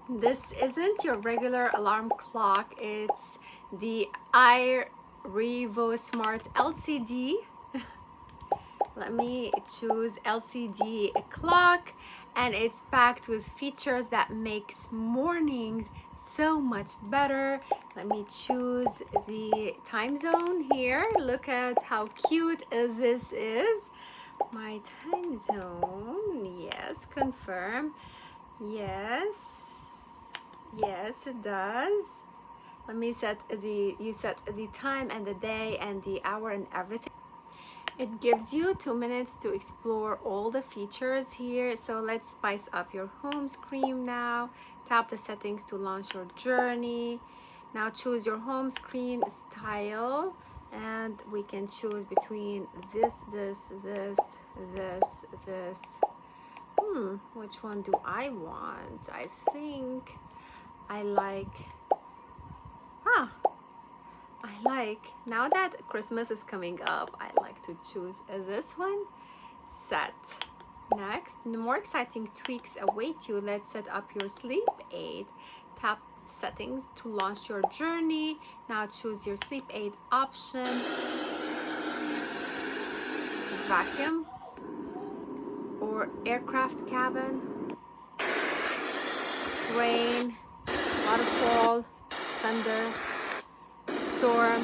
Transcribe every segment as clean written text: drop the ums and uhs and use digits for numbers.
This isn't your regular alarm clock. It's the AIRIVO Smart LCD. Let me choose LCD clock, and it's packed with features that makes mornings so much better. Let me choose the time zone here. Look at how cute this is. My time zone, yes, confirm. Yes, it does. Let me set you set the time and the day and the hour and everything. It gives you 2 minutes to explore all the features here. So let's spice up your home screen now. Tap the settings to launch your journey. Now choose your home screen style, and we can choose between this. Which one do I want? I think I like, now that Christmas is coming up, I like to choose this one. Set. Next, more exciting tweaks await you. Let's set up your sleep aid. Tap settings to launch your journey. Now choose your sleep aid option. Vacuum or aircraft cabin. Rain, waterfall, thunder, storm,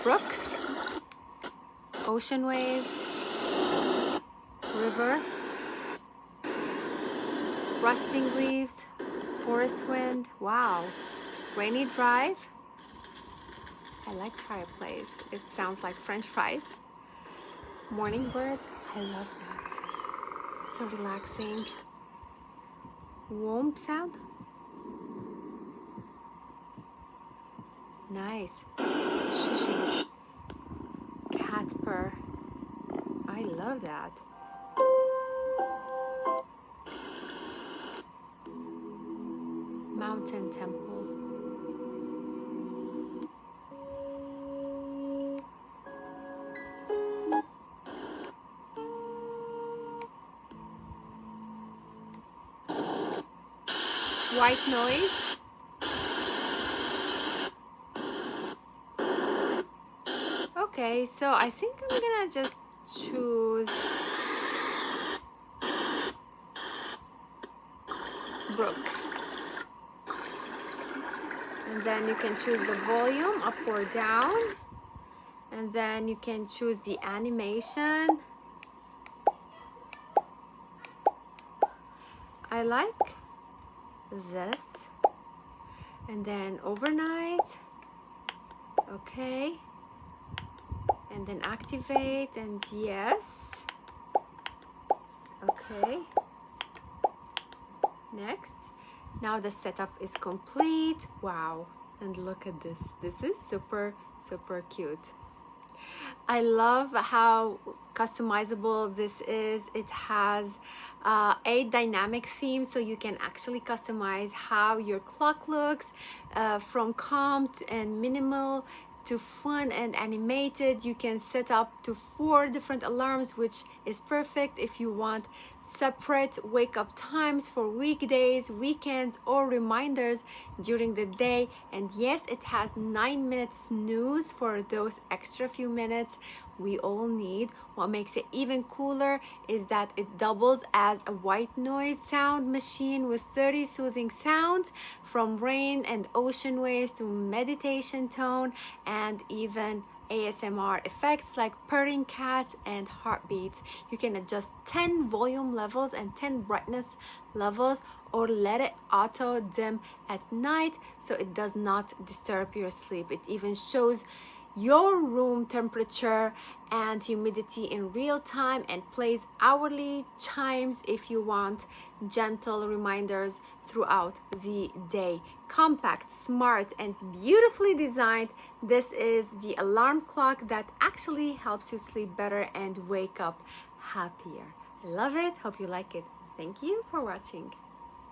brook, ocean waves, river, rusting leaves, forest wind, wow, rainy drive. I like fireplace. It sounds like French fries. Morning bird, I love that. So relaxing. Warm sound. Nice. Shushing. Cat purr. I love that. Mountain temple. White noise. Okay, so I think I'm gonna just choose brook. And then you can choose the volume up or down. And then you can choose the animation. I like this. And then overnight. Okay. And then activate, and yes. Okay. Next. Now the setup is complete. Wow. And look at this. This is super cute. I love how customizable this is. It has a dynamic theme, so you can actually customize how your clock looks, from calm and minimal to fun and animated. You can set up to 4 different alarms, which is perfect if you want separate wake up times for weekdays, weekends, or reminders during the day. And yes, it has 9-minute snooze for those extra few minutes we all need. What makes it even cooler is that it doubles as a white noise sound machine with 30 soothing sounds, from rain and ocean waves to meditation tone, and even ASMR effects like purring cats and heartbeats. You can adjust 10 volume levels and 10 brightness levels, or let it auto dim at night so it does not disturb your sleep. It even shows your room temperature and humidity in real time, and plays hourly chimes if you want gentle reminders throughout the day. Compact, smart, and beautifully designed, this is the alarm clock that actually helps you sleep better and wake up happier. I love it. Hope you like it. Thank you for watching.